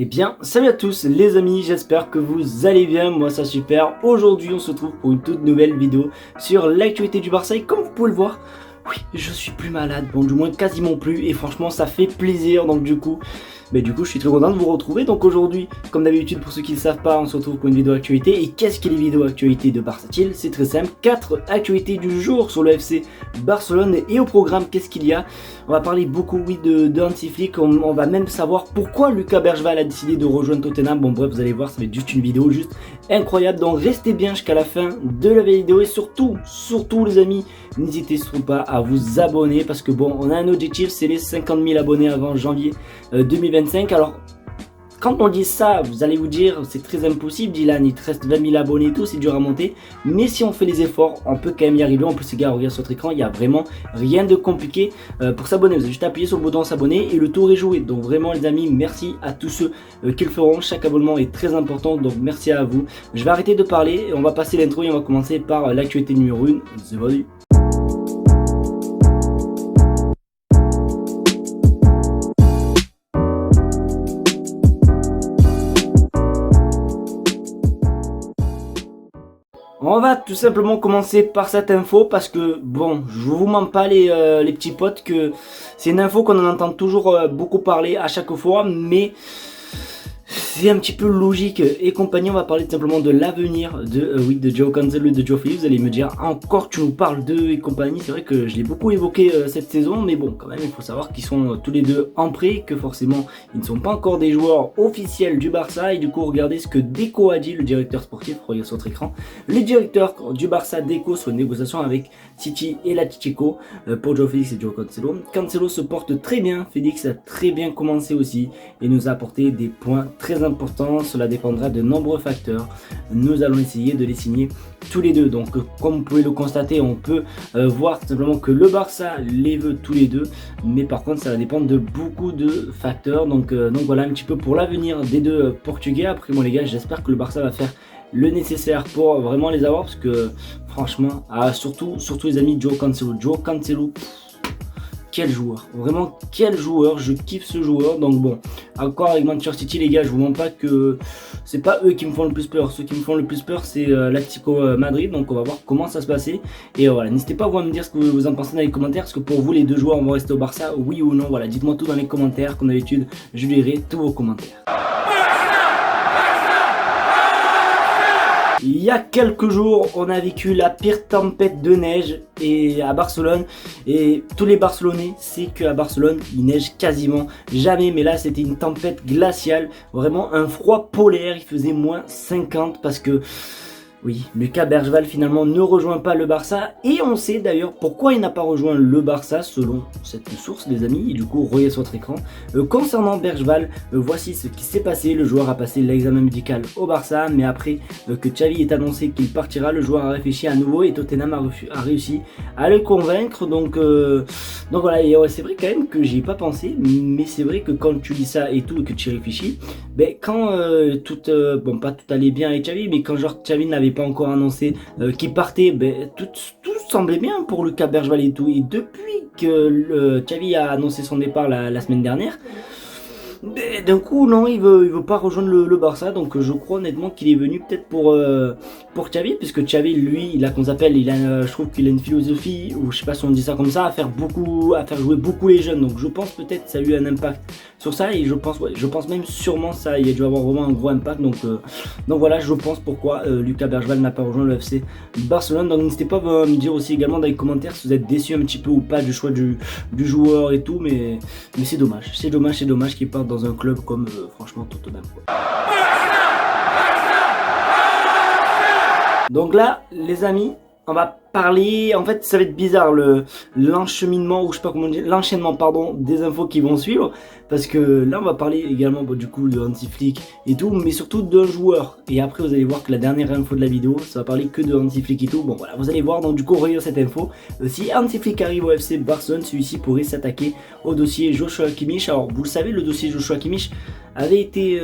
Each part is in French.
Eh bien, salut à tous les amis, j'espère que vous allez bien, moi ça super. Aujourd'hui on se retrouve pour une toute nouvelle vidéo sur l'actualité du Barça et comme vous pouvez le voir, oui, je suis plus malade, bon du moins quasiment plus et franchement ça fait plaisir donc du coup je suis très content de vous retrouver. Donc aujourd'hui, comme d'habitude pour ceux qui ne le savent pas, on se retrouve pour une vidéo actualité. Et qu'est-ce que les vidéos actualité de Barça-t-il? C'est très simple, 4 actualités du jour sur le FC Barcelone. Et au programme, qu'est-ce qu'il y a? On va parler beaucoup de Hansi Flick, on va même savoir pourquoi Lucas Bergwijn a décidé de rejoindre Tottenham. Bon bref, vous allez voir, ça va être juste une vidéo juste incroyable. Donc restez bien jusqu'à la fin de la vidéo et surtout les amis, n'hésitez surtout pas à vous abonner parce que bon, on a un objectif, c'est les 50 000 abonnés avant janvier 2025. Alors, quand on dit ça, vous allez vous dire, c'est très impossible, Dylan, il te reste 20 000 abonnés et tout, c'est dur à monter. Mais si on fait les efforts, on peut quand même y arriver. En plus, les gars, regarde sur votre écran, il n'y a vraiment rien de compliqué pour s'abonner. Vous avez juste appuyer sur le bouton s'abonner et le tour est joué. Donc vraiment, les amis, merci à tous ceux qui le feront. Chaque abonnement est très important, donc merci à vous. Je vais arrêter de parler, on va passer l'intro et on va commencer par l'actualité numéro 1. C'est parti. On va tout simplement commencer par cette info parce que bon, je vous mens pas les petits potes que c'est une info qu'on en entend toujours beaucoup parler à chaque fois, mais c'est un petit peu logique et compagnie. On va parler tout simplement de l'avenir de João Cancelo et de João Félix. Vous allez me dire encore tu nous parles d'eux et compagnie. C'est vrai que je l'ai beaucoup évoqué cette saison, mais bon quand même il faut savoir qu'ils sont tous les deux en prêt, que forcément ils ne sont pas encore des joueurs officiels du Barça. Et du coup regardez ce que Deco a dit, le directeur sportif, regardez sur votre écran. Le directeur du Barça, Deco, sur une négociation avec City et l'Atlético pour João Félix et João Cancelo. Cancelo se porte très bien, Félix a très bien commencé aussi et nous a apporté des points très important, cela dépendra de nombreux facteurs. Nous allons essayer de les signer tous les deux. Donc comme vous pouvez le constater, on peut voir tout simplement que le Barça les veut tous les deux, mais par contre ça va dépendre de beaucoup de facteurs. Donc voilà un petit peu pour l'avenir des deux portugais. Après moi les gars, j'espère que le Barça va faire le nécessaire pour vraiment les avoir parce que franchement, surtout les amis, João Cancelo, quel joueur, vraiment quel joueur, je kiffe ce joueur. Donc bon, encore avec Manchester City les gars, je vous mens pas que c'est pas eux qui me font le plus peur. Ceux qui me font le plus peur c'est l'Atlético Madrid. Donc on va voir comment ça se passer. Et voilà, n'hésitez pas à me dire ce que vous en pensez dans les commentaires. Est-ce que pour vous les deux joueurs vont rester au Barça, oui ou non? Voilà, dites-moi tout dans les commentaires. Comme d'habitude, je lirai tous vos commentaires. Il y a quelques jours, on a vécu la pire tempête de neige à Barcelone. Et tous les Barcelonais savent qu'à Barcelone, il neige quasiment jamais. Mais là, c'était une tempête glaciale. Vraiment un froid polaire. Il faisait moins 50 parce que... oui, Lucas Bergwijn finalement ne rejoint pas le Barça et on sait d'ailleurs pourquoi il n'a pas rejoint le Barça selon cette source les amis. Et du coup, regardez sur votre écran. Concernant Bergwijn, voici ce qui s'est passé. Le joueur a passé l'examen médical au Barça, mais après que Xavi ait annoncé qu'il partira, le joueur a réfléchi à nouveau et Tottenham a réussi à le convaincre. Donc voilà, et c'est vrai quand même que j'y ai pas pensé, mais c'est vrai que quand tu lis ça et tout et que tu y réfléchis, ben quand bon pas tout allait bien avec Xavi, mais quand genre Xavi n'avait pas encore annoncé qu'il partait, ben, tout semblait bien pour Lucas Bergwijn et tout. Et depuis que Xavi a annoncé son départ la semaine dernière, ben, d'un coup non, il veut pas rejoindre le Barça. Donc je crois honnêtement qu'il est venu peut-être pour Xavi, puisque Xavi lui, il a qu'on s'appelle, je trouve qu'il a une philosophie, ou je sais pas si on dit ça comme ça, à faire jouer beaucoup les jeunes. Donc je pense peut-être ça a eu un impact sur ça et je pense même sûrement ça, il a dû avoir vraiment un gros impact. Donc voilà, je pense pourquoi Lucas Bergwijn n'a pas rejoint le FC Barcelone. Donc n'hésitez pas à me dire aussi également dans les commentaires si vous êtes déçu un petit peu ou pas du choix du joueur et tout, mais c'est dommage qu'il parte dans un club comme franchement Tottenham quoi. Donc là les amis, on va parler, en fait ça va être bizarre l'encheminement, ou je sais pas comment dire, l'enchaînement pardon, des infos qui vont suivre, parce que là on va parler également du coup de Hansi Flick et tout, mais surtout d'un joueur. Et après vous allez voir que la dernière info de la vidéo, ça va parler que de Hansi Flick et tout. Bon voilà, vous allez voir, donc du coup regardez cette info. Si Hansi Flick arrive au FC Barcelone, celui-ci pourrait s'attaquer au dossier Joshua Kimmich. Alors vous le savez, le dossier Joshua Kimmich, avait été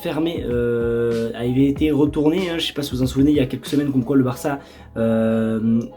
fermé, avait été retourné, hein, je sais pas si vous en souvenez, il y a quelques semaines, comme quoi le Barça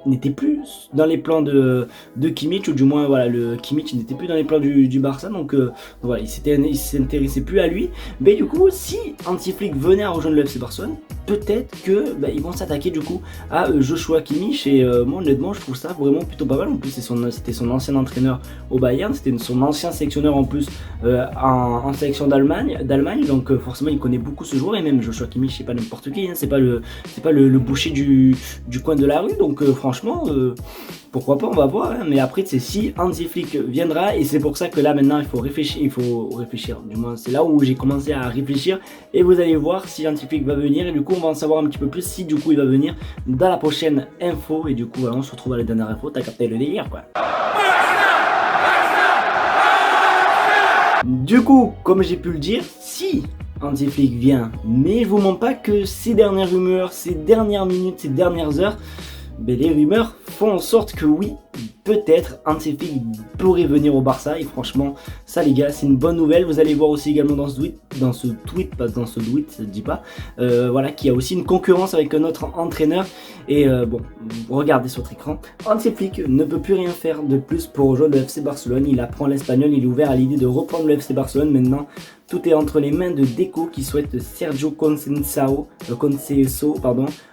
n'était plus dans les plans de Kimmich, ou du moins voilà, le Kimmich n'était plus dans les plans du Barça, donc voilà, il s'intéressait plus à lui. Mais du coup, si Hansi Flick venait à rejoindre le FC Barcelone, peut-être que ils vont s'attaquer du coup à Joshua Kimmich, et moi honnêtement je trouve ça vraiment plutôt pas mal. En plus c'était son ancien entraîneur au Bayern, c'était son ancien sélectionneur en plus en sélection d'Allemagne, donc forcément il connaît beaucoup ce joueur. Et même Joshua Kimmich, c'est pas n'importe qui, hein, c'est pas le boucher du coin de la rue, donc franchement pourquoi pas, on va voir, hein. Mais après c'est si Hansi Flick viendra, et c'est pour ça que là maintenant il faut réfléchir, du moins c'est là où j'ai commencé à réfléchir, et vous allez voir si Hansi Flick va venir, et du coup on va en savoir un petit peu plus si du coup il va venir dans la prochaine info. Et du coup voilà, on se retrouve à la dernière info, t'as capté le délire quoi. Du coup, comme j'ai pu le dire, si Hansi Flick vient, mais je vous mens pas que ces dernières rumeurs, ces dernières minutes, ces dernières heures, les rumeurs font en sorte que oui, peut-être Hansi Flick pourrait venir au Barça. Et franchement, ça les gars, c'est une bonne nouvelle. Vous allez voir aussi également dans ce tweet, ça se dit pas, voilà, qu'il y a aussi une concurrence avec un autre entraîneur. Et bon, regardez sur votre écran, Hansi Flick ne peut plus rien faire de plus pour rejoindre le FC Barcelone. Il apprend l'espagnol, il est ouvert à l'idée de reprendre le FC Barcelone. Maintenant, tout est entre les mains de Deco, qui souhaite Sergio Conceição,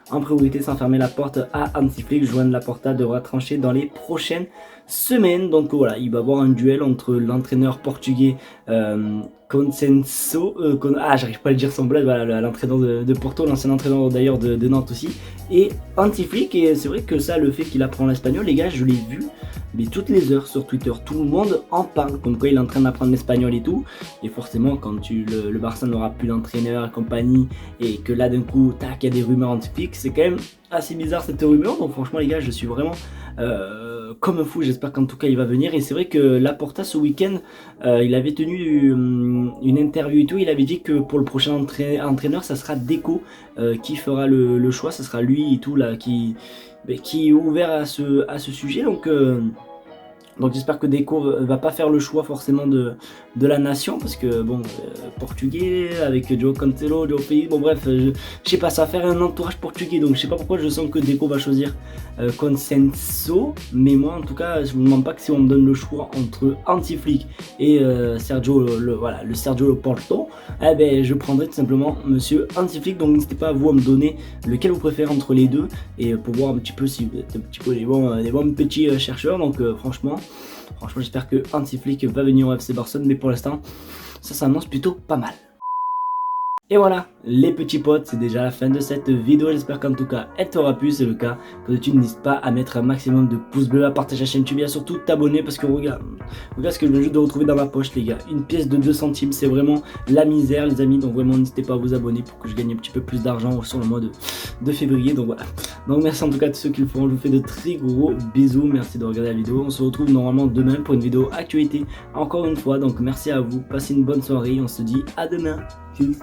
en priorité, sans fermer la porte à Hansi Flick. Joan Laporta devra trancher dans les prochaines semaines. Donc voilà, il va y avoir un duel entre l'entraîneur portugais Conceição, j'arrive pas à le dire sans blague, voilà, l'entraîneur de Porto, l'ancien entraîneur d'ailleurs de Nantes aussi, et Hansi Flick. Et c'est vrai que ça, le fait qu'il apprend l'espagnol, les gars, je l'ai vu mais toutes les heures sur Twitter, tout le monde en parle, comme quoi il est en train d'apprendre l'espagnol et tout. Et forcément, quand le Barça n'aura plus d'entraîneur et compagnie, et que là d'un coup, tac, il y a des rumeurs Hansi Flick, c'est quand même assez bizarre cette rumeur. Donc franchement les gars, je suis vraiment comme un fou. J'espère qu'en tout cas il va venir. Et c'est vrai que Laporta ce week-end, il avait tenu une interview et tout. Il avait dit que pour le prochain entraîneur, ça sera Deco qui fera le choix. Ça sera lui et tout là qui est ouvert à ce sujet. Donc j'espère que Deco va pas faire le choix forcément de la nation, parce que bon, portugais avec João Cancelo, João Félix, bon bref, je sais pas, ça va faire un entourage portugais, donc je sais pas pourquoi je sens que Deco va choisir Conceição. Mais moi en tout cas, je vous demande pas que si on me donne le choix entre Hansi Flick et Sergio, le Sergio Porto, je prendrai tout simplement monsieur Hansi Flick. Donc n'hésitez pas à vous à me donner lequel vous préférez entre les deux, et pour voir un petit peu si vous êtes un petit peu des bons petits chercheurs. Donc franchement j'espère que Hansi Flick va venir au FC Barcelone, mais pour l'instant ça s'annonce plutôt pas mal. Et voilà les petits potes, c'est déjà la fin de cette vidéo. J'espère qu'en tout cas elle t'aura plu. C'est le cas, comme d'habitude n'hésite pas à mettre un maximum de pouces bleus, à partager la chaîne YouTube et à surtout t'abonner, parce que regarde ce que je viens juste de retrouver dans ma poche les gars. Une pièce de 2 centimes, c'est vraiment la misère les amis. Donc vraiment n'hésitez pas à vous abonner pour que je gagne un petit peu plus d'argent sur le mois de février. Donc voilà, donc merci en tout cas à tous ceux qui le font. Je vous fais de très gros bisous, merci de regarder la vidéo. On se retrouve normalement demain pour une vidéo actualité encore une fois. Donc merci à vous, passez une bonne soirée, on se dit à demain. Tchuss.